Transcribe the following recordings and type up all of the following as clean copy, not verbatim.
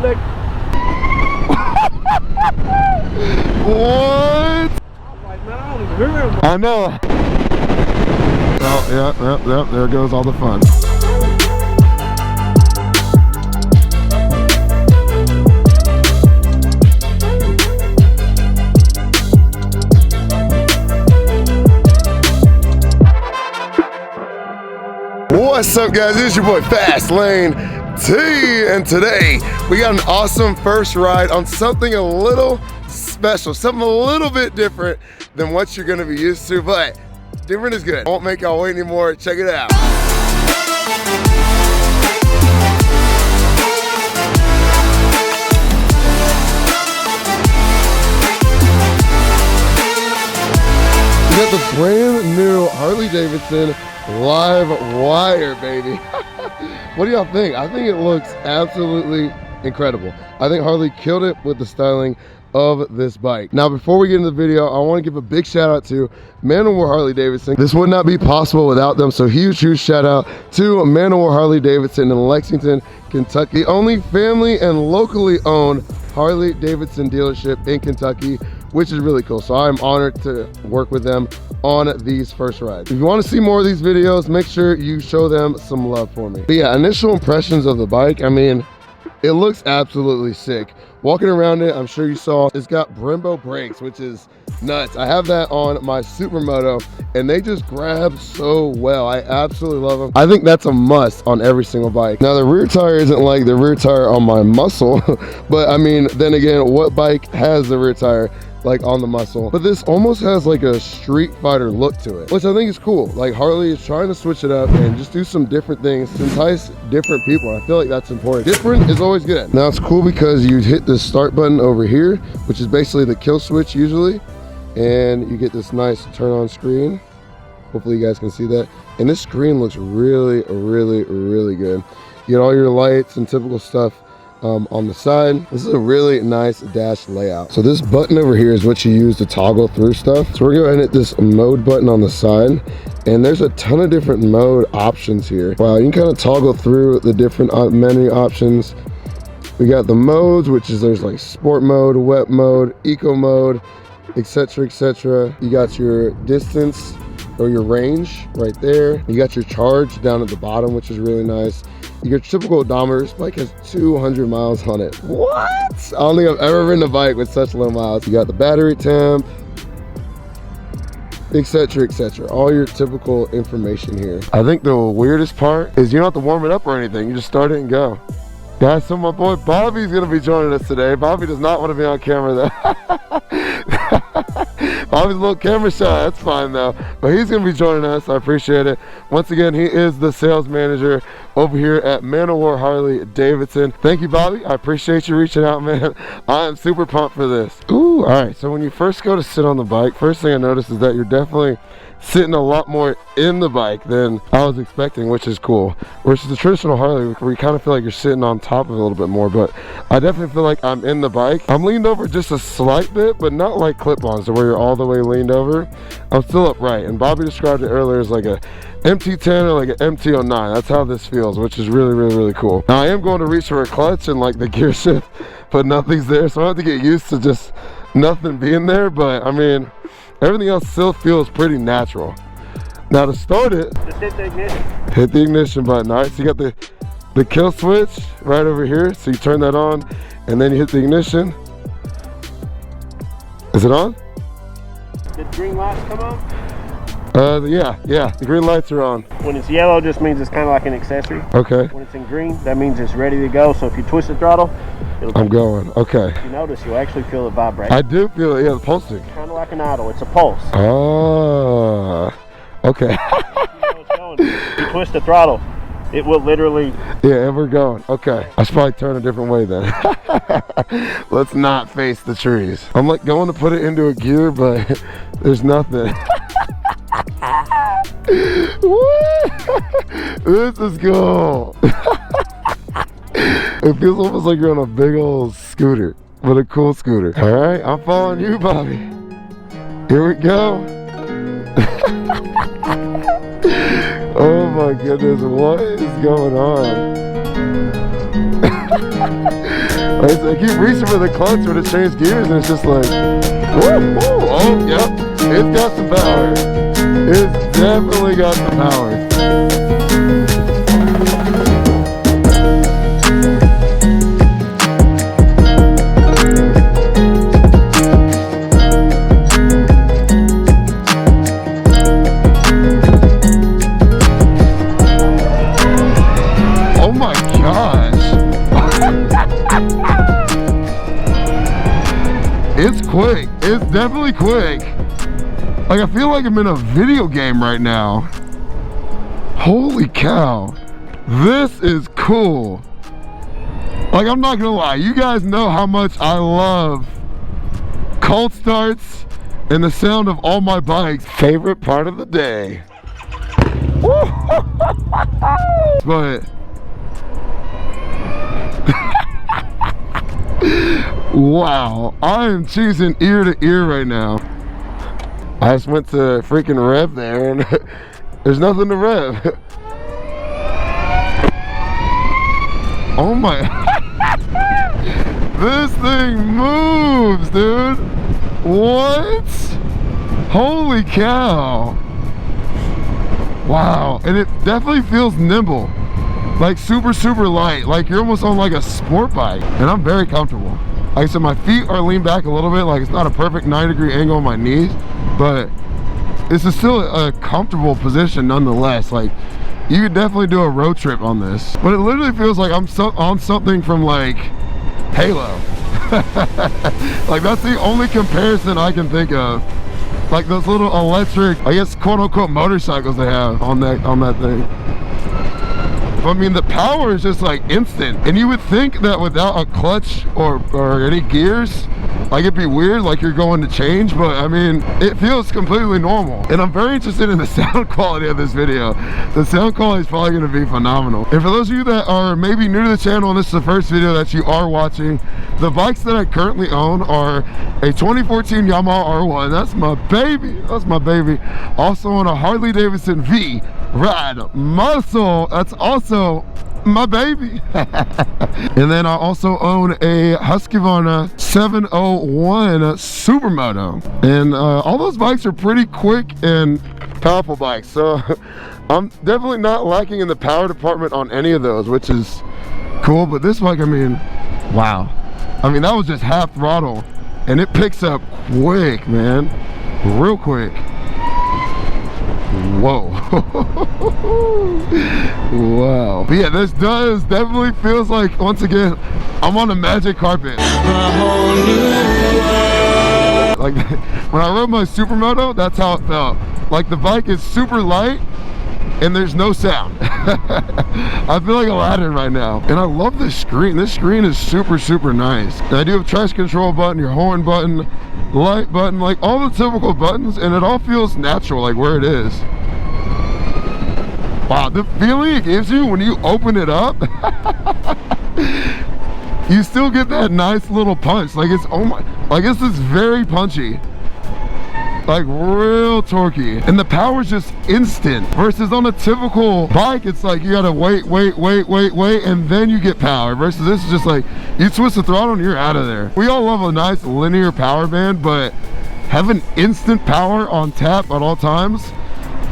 deck. What? Like, man, I don't even hear him. I know. Oh, yeah, there goes all the fun. What's up, guys? It's your boy FastLaneD, and today we got an awesome first ride on something a little special, something a little bit different than what you're gonna be used to, but different is good. I won't make y'all wait anymore. Check it out. We got the brand new Harley Davidson LiveWire, baby. What do y'all think? I think it looks absolutely incredible. I think Harley killed it with the styling of this bike. Now, before we get into the video, I want to give a big shout out to Man of War Harley Davidson. This would not be possible without them, so huge shout out to Man of War Harley Davidson in Lexington, Kentucky, the only family and locally owned Harley Davidson dealership in Kentucky, which is really cool. So I'm honored to work with them on these first rides. If you want to see more of these videos, make sure you show them some love for me. But yeah, initial impressions of the bike, I mean, it looks absolutely sick. Walking around it, I'm sure you saw, it's got Brembo brakes, which is nuts. I have that on my Supermoto, and they just grab so well. I absolutely love them. I think that's a must on every single bike. Now, the rear tire isn't like the rear tire on my Muscle, but I mean, then again, what bike has the rear tire like on the Muscle? But this almost has like a Street Fighter look to it, which I think is cool. Like, Harley is trying to switch it up and just do some different things to entice different people. I feel like that's important. Different is always good. Now, it's cool because you hit the start button over here, which is basically the kill switch usually, and you get this nice turn on screen. Hopefully you guys can see that. And this screen looks really good. You get all your lights and typical stuff on the side. This is a really nice dash layout. So this button over here is what you use to toggle through stuff. So we're going to hit this mode button on the side, and there's a ton of different mode options here. Wow, you can kind of toggle through the different menu options. We got the modes, which is there's like sport mode, wet mode, eco mode, etc, etc. You got your distance or your range right there. You got your charge down at the bottom, which is really nice. Your typical odometer. This bike has 200 miles on it. What? I don't think I've ever ridden a bike with such low miles. You got the battery temp, etc, etc. All your typical information here. I think the weirdest part is you don't have to warm it up or anything. You just start it and go. Guys, so my boy Bobby's gonna be joining us today. Bobby does not want to be on camera though. Bobby's a little camera shy, that's fine though. But he's gonna be joining us, I appreciate it. Once again, he is the sales manager over here at Man of War Harley Davidson. Thank you, Bobby, I appreciate you reaching out, man. I am super pumped for this. Ooh, all right, so when you first go to sit on the bike, first thing I noticed is that you're definitely sitting a lot more in the bike than I was expecting, which is cool. Versus the traditional Harley, where you kind of feel like you're sitting on top of it a little bit more, but I definitely feel like I'm in the bike. I'm leaned over just a slight bit, but not like clip-ons to where you're all the way leaned over. I'm still upright, and Bobby described it earlier as like a MT10 or like an MT09. That's how this feels, which is really cool. Now, I am going to reach for a clutch and like the gear shift, but nothing's there, so I have to get used to just nothing being there, but I mean, everything else still feels pretty natural. Now to start it, just hit the ignition. Hit the ignition button. All right, so you got the kill switch right over here. So you turn that on, and then you hit the ignition. Is it on? Did green lights come on? Yeah, the green lights are on. When it's yellow, just means it's kind of like an accessory. Okay. When it's in green, that means it's ready to go. So if you twist the throttle, I'm going. Okay. If you notice, you'll actually feel it vibrate. I do feel it. Yeah, the pulsing. Kind of like an idle. It's a pulse. Oh. Okay. You know it's going. If you twist the throttle, it will literally. Yeah, and we're going. Okay. I should probably turn a different way then. Let's not face the trees. I'm like going to put it into a gear, but there's nothing. This is cool. It feels almost like you're on a big old scooter, but a cool scooter. All right, I'm following you, Bobby. Here we go. Oh my goodness, what is going on? I keep reaching for the clutch when it changes gears, and it's just like, woo, woo. Oh, yep, it's got some power. It's definitely got some power. It's quick. It's definitely quick. Like, I feel like I'm in a video game right now. Holy cow. This is cool. Like, I'm not gonna lie. You guys know how much I love cold starts and the sound of all my bikes. Favorite part of the day. But wow, I am cheesing ear to ear right now. I just went to freaking rev there and there's nothing to rev. Oh my, this thing moves, dude. What? Holy cow. Wow, and it definitely feels nimble. Like super, super light. Like you're almost on like a sport bike. And I'm very comfortable. Like I said, my feet are leaned back a little bit. Like it's not a perfect 90-degree angle on my knees, but this is still a comfortable position nonetheless. Like you could definitely do a road trip on this. But it literally feels like I'm on something from like Halo. Like that's the only comparison I can think of. Like those little electric, I guess quote unquote motorcycles they have on that thing. I mean, the power is just like instant, and you would think that without a clutch or any gears, like it'd be weird, like you're going to change, but I mean, it feels completely normal. And I'm very interested in the sound quality of this video. The sound quality is probably going to be phenomenal. And for those of you that are maybe new to the channel and this is the first video that you are watching, the bikes that I currently own are a 2014 Yamaha R1. That's my baby. That's my baby. Also on a Harley Davidson V Ride Muscle. That's also my baby. And then I also own a Husqvarna 701 Supermoto. And all those bikes are pretty quick and powerful bikes. So I'm definitely not lacking in the power department on any of those, which is cool. But this bike, I mean, wow. I mean, that was just half throttle. And it picks up quick, man. Real quick. Whoa. Wow. But yeah, this definitely feels like, once again, I'm on a magic carpet. Like when I rode my Supermoto, that's how it felt. Like the bike is super light and there's no sound. I feel like Aladdin right now. And I love this screen. This screen is super, super nice. And I do have traction control button, your horn button, light button, like all the typical buttons, and it all feels natural, like where it is. Wow, the feeling it gives you when you open it up, you still get that nice little punch. Like it's, oh my, like this is very punchy. Like real torquey, and the power is just instant. Versus on a typical bike, it's like you gotta wait, and then you get power. Versus this is just like you twist the throttle and you're out of there. We all love a nice linear power band, but having instant power on tap at all times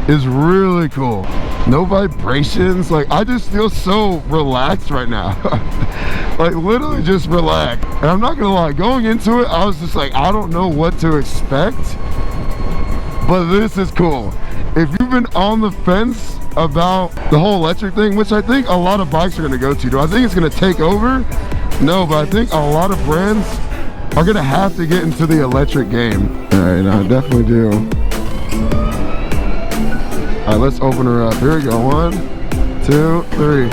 is really cool. No vibrations. Like I just feel so relaxed right now. Like literally just relaxed. And I'm not gonna lie, going into it, I was just like, I don't know what to expect. But this is cool. If you've been on the fence about the whole electric thing, which I think a lot of bikes are gonna go to, do I think it's gonna take over? No, but I think a lot of brands are gonna have to get into the electric game. All right, I definitely do. All right, let's open her up. Here we go, 1, 2, 3.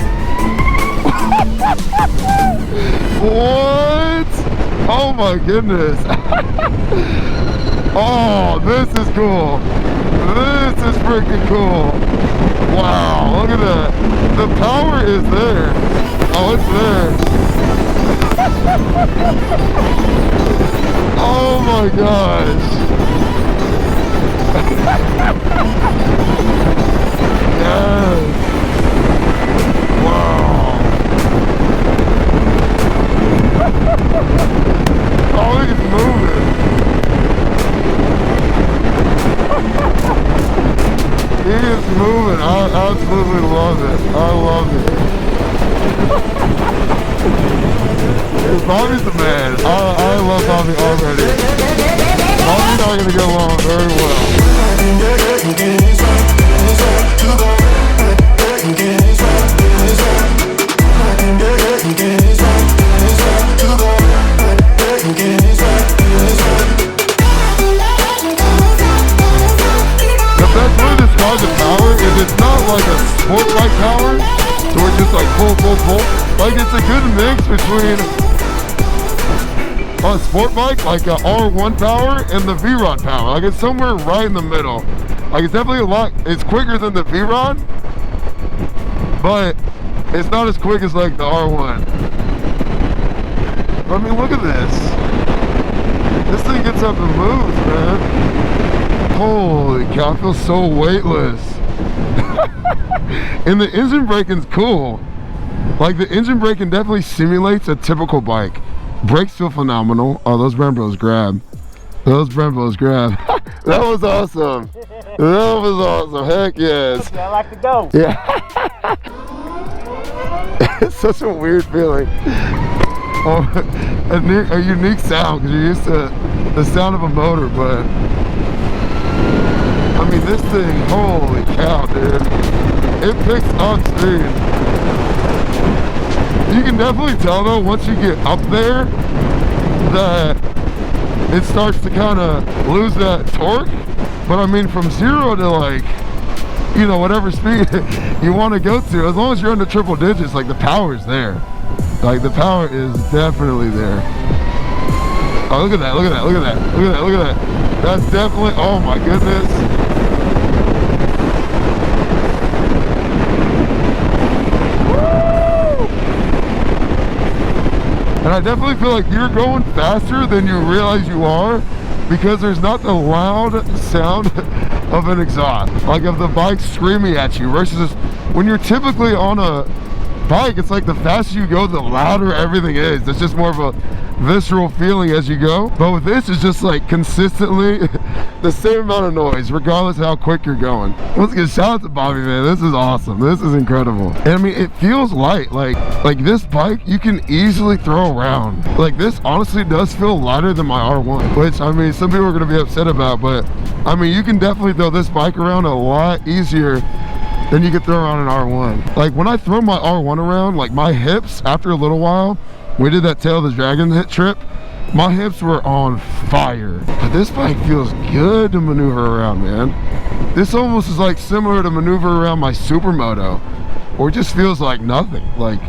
What? Oh my goodness. Oh, this is cool. This is freaking cool. Wow, look at that. The power is there. Oh, it's there. Oh my gosh. Yes. Wow. Bobby's the man. I love Bobby already. Bobby and I are gonna get along very well. The best way to describe the power is it's not like a sport bike power, so it's just like pull. Like it's a good mix between a sport bike, like a R1 power, and the V-Rod power. Like it's somewhere right in the middle. Like it's definitely it's quicker than the V-Rod, but it's not as quick as like the R1. I mean, look at this. This thing gets up and moves, man. Holy cow, I feel so weightless. And the engine braking's cool. Like the engine braking definitely simulates a typical bike. Brakes feel phenomenal. Oh, those Brembos grab. Those Brembos grab. That was awesome. That was awesome. Heck yes. I like to go. Yeah. It's such a weird feeling. Oh, a unique sound because you're used to the sound of a motor, but I mean this thing, holy cow, dude. It picks up speed. You can definitely tell though, once you get up there, that it starts to kind of lose that torque. But I mean, from 0 to like, you know, whatever speed you want to go to, as long as you're in the triple digits, like the power's there. Like the power is definitely there. Oh, look at that, look at that, look at that, look at that, look at that. That's definitely, oh my goodness. And I definitely feel like you're going faster than you realize you are, because there's not the loud sound of an exhaust, like of the bike screaming at you, versus when you're typically on a bike, it's like the faster you go, the louder everything is. It's just more of a visceral feeling as you go. But with this, it's just like consistently the same amount of noise, regardless of how quick you're going. Once again, shout out to Bobby, man. This is awesome. This is incredible. And I mean, it feels light. Like this bike, you can easily throw around. Like this honestly does feel lighter than my R1, which I mean, some people are gonna be upset about, but I mean, you can definitely throw this bike around a lot easier than you could throw around an R1. Like when I throw my R1 around, like my hips, after a little while, we did that Tail of the Dragon hit trip, my hips were on fire. But this bike feels good to maneuver around, man. This almost is like similar to maneuver around my Supermoto, or it just feels like nothing. Like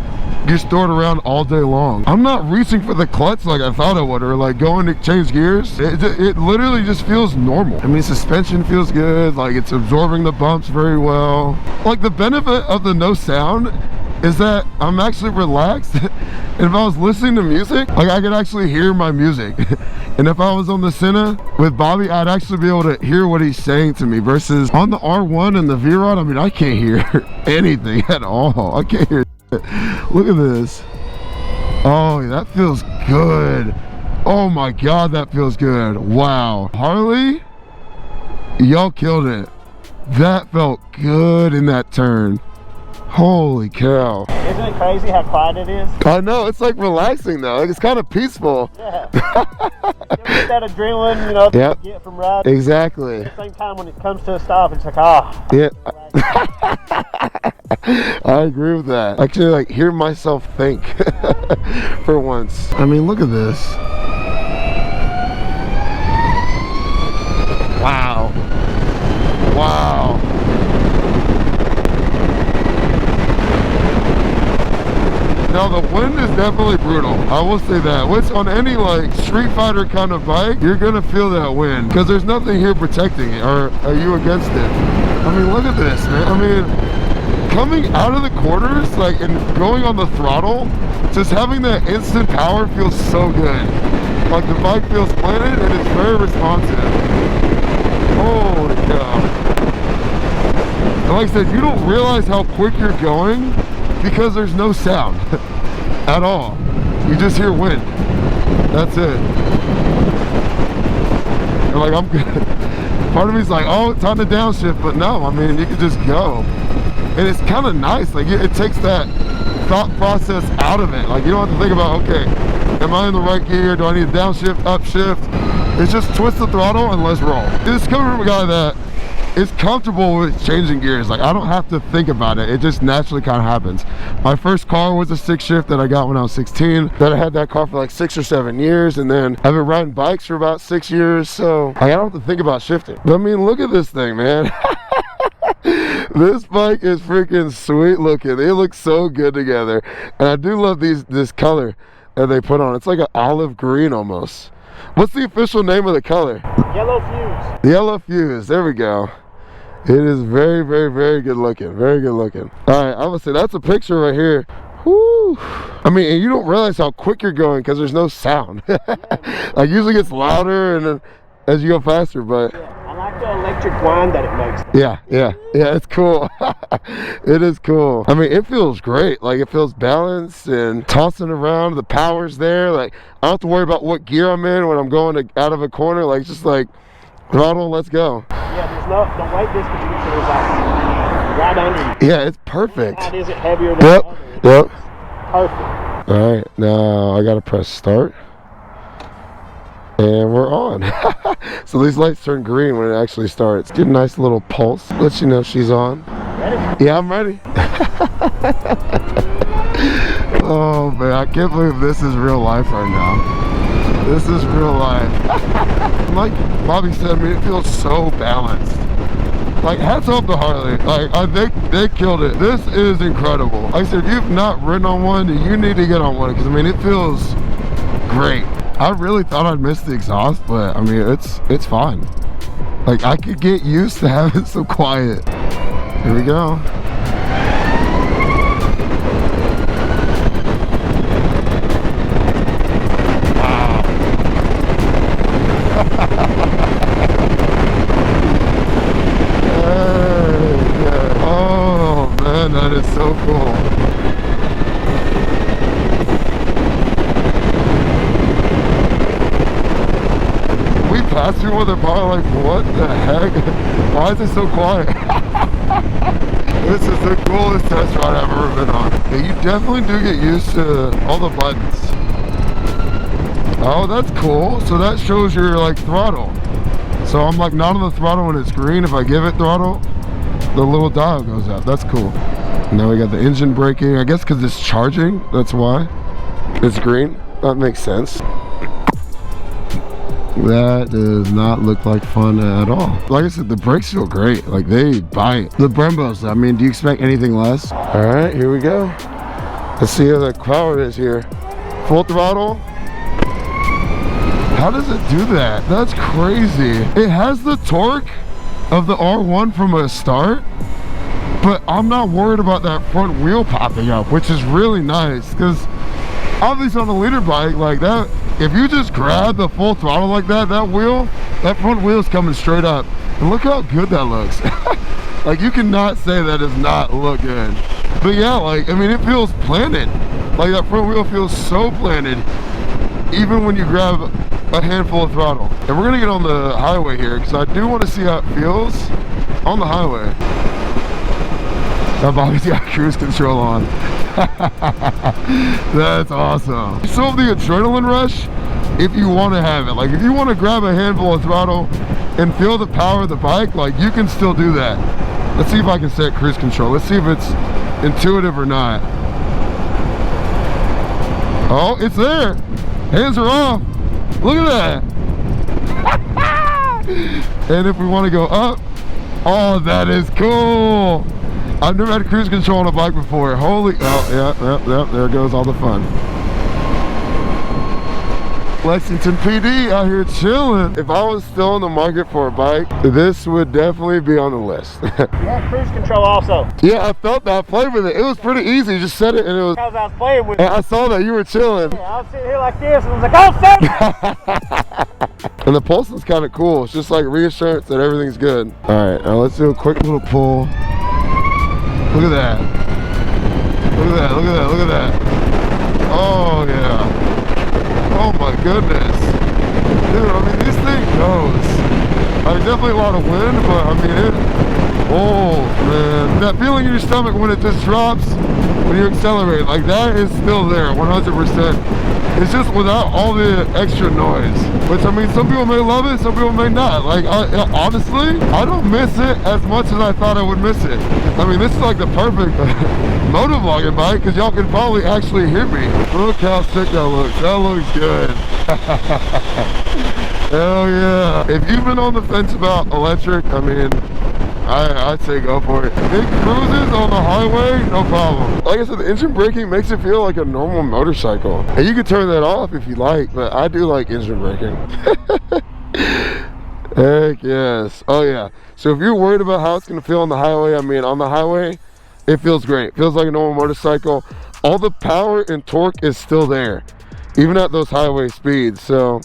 you just throw it around all day long. I'm not reaching for the clutch like I thought I would, or like going to change gears. It literally just feels normal. I mean, suspension feels good, like it's absorbing the bumps very well. Like the benefit of the no sound is that I'm actually relaxed. And if I was listening to music, like I could actually hear my music. And if I was on the Senna with Bobby, I'd actually be able to hear what he's saying to me, versus on the R1 and the V-Rod, I mean, I can't hear anything at all. I can't hear. Look at this. Oh, that feels good. Oh my God, that feels good. Wow. Harley, y'all killed it. That felt good in that turn. Holy cow. Isn't it crazy how quiet it is? I know, it's like relaxing though. Like it's kind of peaceful. Yeah. You get that adrenaline, you know, that you get from riding. Exactly. At the same time, when it comes to a stop, it's like, ah. Yeah. I agree with that. I actually like hear myself think for once. I mean, look at this. Wow. Wow. Now the wind is definitely brutal, I will say that. Which on any like Street Fighter kind of bike, you're gonna feel that wind, because there's nothing here protecting it. Or are you against it? I mean, look at this, man. I mean, coming out of the corners, like, and going on the throttle, just having that instant power feels so good. Like the bike feels planted and it's very responsive. Holy cow. And like I said, you don't realize how quick you're going because there's no sound at all. You just hear wind. That's it. And like I'm good. Part of me's like, oh, time to downshift, but no, I mean, you can just go. And it's kind of nice. Like it takes that thought process out of it. Like you don't have to think about, okay, Am I in the right gear? Do I need a downshift, upshift? It's just twist the throttle and let's roll. This is coming from a guy that is comfortable with changing gears. Like, I don't have to think about it. It just naturally kind of happens. My first car was a 6-shift that I got when I was 16. Then I had that car for like 6 or 7 years, and then I've been riding bikes for about 6 years, so I don't have to think about shifting. But I mean, look at this thing, man. This bike is freaking sweet looking. They look so good together, and I do love this color that they put on. It's like an olive green almost. What's the official name of the color? Yellow fuse. Yellow fuse. There we go. It is very, very, very good looking. Very good looking. All right, I would say that's a picture right here. Whoo. I mean, and you don't realize how quick you're going because there's no sound. Like, usually gets louder and as you go faster, but I like the electric whine that it makes. yeah, it's cool. It is cool. I mean, it feels great. Like, it feels balanced and tossing around. The power's there. Like, I don't have to worry about what gear I'm in when I'm going out of a corner. Like, just like throttle, let's go. Yeah, there's no, the weight distribution is like right under you. Yeah, it's perfect. Not is it heavier than Yep, the other? yep. Perfect. All right, now I gotta press start. And we're on. So these lights turn green when it actually starts. Get a nice little pulse. Let you know she's on. Ready? Yeah, I'm ready. Oh man, I can't believe this is real life right now. This is real life. Like Bobby said, I mean, it feels so balanced. Like, hats off to Harley. Like, I think they killed it. This is incredible. Like I said, if you've not ridden on one, you need to get on one, because I mean, it feels great. I really thought I'd miss the exhaust, but I mean, it's fine. Like, I could get used to having some quiet. Here we go. Wow. Oh man, that is so cool. Pass through with it, probably like, what the heck? Why is it so quiet? This is the coolest test ride I've ever been on. Yeah, you definitely do get used to all the buttons. Oh, that's cool. So that shows your like throttle. So I'm like not on the throttle when it's green. If I give it throttle, the little dial goes out. That's cool. Now we got the engine braking. I guess because it's charging, that's why it's green. That makes sense. That does not look like fun at all. Like I said, the brakes feel great. Like, they bite. The Brembos, I mean, do you expect anything less? All right, here we go. Let's see how the power is here. Full throttle. How does it do that? That's crazy. It has the torque of the R1 from a start, but I'm not worried about that front wheel popping up, which is really nice, because obviously on a leader bike like that, if you just grab the full throttle like that, that front wheel is coming straight up. And look how good that looks. Like, you cannot say that does not look good. But yeah, like, I mean, it feels planted. Like, that front wheel feels so planted, even when you grab a handful of throttle. And we're gonna get on the highway here, because I do want to see how it feels on the highway. Now Bobby's got cruise control on. That's awesome. So the adrenaline rush, if you want to have it, like if you want to grab a handful of throttle and feel the power of the bike, like you can still do that. Let's see if I can set cruise control. Let's see if it's intuitive or not. Oh, it's there. Hands are off. Look at that. And if we want to go up, oh, that is cool. I've never had cruise control on a bike before. Holy, oh, yeah, there goes all the fun. Lexington PD out here chilling. If I was still in the market for a bike, this would definitely be on the list. Yeah, cruise control also. Yeah, I felt that. I played with it. It was pretty easy. You just set it and it was... Because I was playing with it. I saw that. You were chilling. Yeah, I was sitting here like this and I was like, oh, shit! And the pulsing's kind of cool. It's just like reassurance that everything's good. All right, now let's do a quick little pull. Look at that. Look at that, look at that, look at that. Oh, yeah. Oh, my goodness. Dude, I mean, this thing goes. There's definitely a lot of wind, but, I mean, Oh man, that feeling in your stomach when it just drops, when you accelerate, like that is still there, 100%. It's just without all the extra noise. Which, I mean, some people may love it, some people may not. Like, honestly, I don't miss it as much as I thought I would miss it. I mean, this is like the perfect motovlogging bike, because y'all can probably actually hear me. Look how sick that looks. That looks good. Hell yeah. If you've been on the fence about electric, I mean, I'd say go for it. Big cruises on the highway, no problem. Like I said, the engine braking makes it feel like a normal motorcycle. And you can turn that off if you like, but I do like engine braking. Heck yes. Oh yeah. So if you're worried about how it's gonna feel on the highway, I mean, on the highway, it feels great. It feels like a normal motorcycle. All the power and torque is still there, even at those highway speeds. So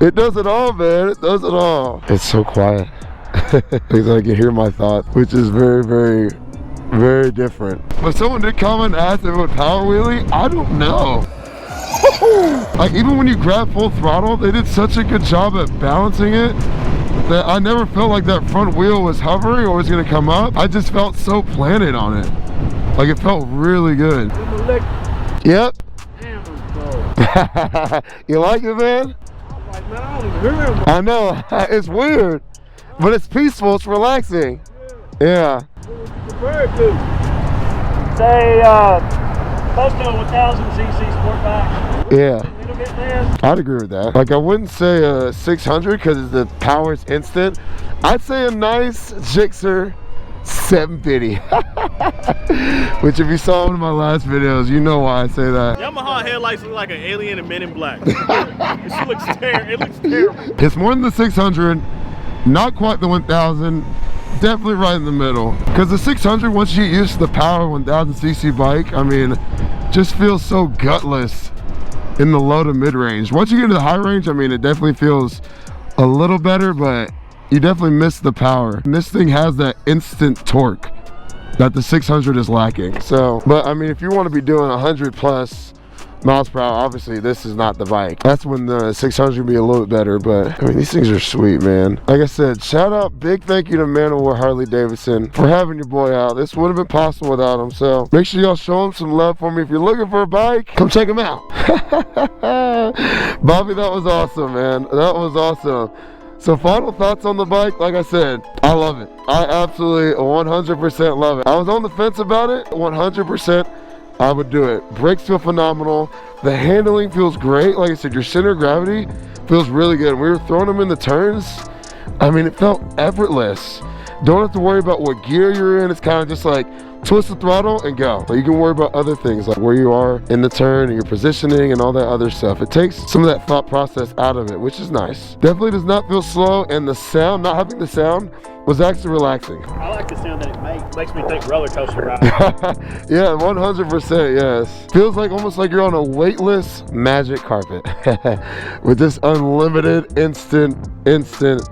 it does it all, man. It does it all. It's so quiet. Because I can hear my thoughts, which is very, very, very different. But someone did comment and ask if it would power wheelie. I don't know. Like, even when you grab full throttle, they did such a good job at balancing it that I never felt like that front wheel was hovering or was gonna come up. I just felt so planted on it. Like, it felt really good. Yep. You like it, man? I know. It's weird. But it's peaceful, it's relaxing. Yeah. Say, close to a 1000cc sport bike. Yeah. A little bit less. I'd agree with that. Like, I wouldn't say a 600 because the power's instant. I'd say a nice Gixxer 750. Which, if you saw one of my last videos, you know why I say that. Yamaha headlights look like an alien in Men in Black. It looks terrible. It's more than the 600. Not quite the 1000, definitely right in the middle. Because the 600, once you get used to the power 1000cc bike, I mean, just feels so gutless in the low to mid range. Once you get into the high range, I mean, it definitely feels a little better, but you definitely miss the power. And this thing has that instant torque that the 600 is lacking. So, but I mean, if you want to be doing 100 plus miles per hour, obviously this is not the bike. That's when the 600 will be a little bit better, but I mean, these things are sweet, man. Like I said, shout out, big thank you to Man of War Harley Davidson for having your boy out. This wouldn't have been possible without him, so make sure y'all show him some love for me. If you're looking for a bike, come check him out. Bobby, that was awesome, man. That was awesome. So final thoughts on the bike, like I said, I love it. I absolutely 100% love it. I was on the fence about it, 100%. I would do it. Brakes feel phenomenal. The handling feels great. Like I said, your center of gravity feels really good. We were throwing them in the turns. I mean, it felt effortless. Don't have to worry about what gear you're in. It's kind of just like twist the throttle and go. Like, you can worry about other things like where you are in the turn and your positioning and all that other stuff. It takes some of that thought process out of it, which is nice. Definitely does not feel slow, and the sound, not having the sound, was actually relaxing. I like the sound that it makes. Makes me think roller coaster ride. Yeah, 100%, yes. Feels like almost like you're on a weightless magic carpet with this unlimited instant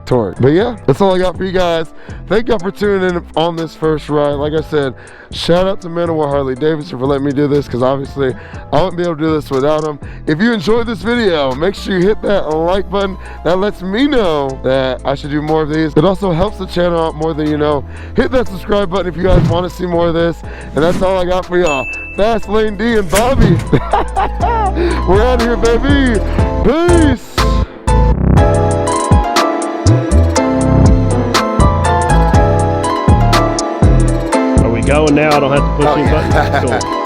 torque. But yeah, that's all I got for you guys. Thank y'all for tuning in on this first ride. Like I said, shout out to Man of War Harley Davidson for letting me do this, because obviously I wouldn't be able to do this without him. If you enjoyed this video, make sure you hit that like button. That lets me know that I should do more of these. It also helps the channel out more than you know. Hit that subscribe button if you guys want to see more of this. And that's all I got for y'all. FastLaneD and Bobby. We're out of here, baby. Peace. Are we going now? I don't have to push any buttons. Cool.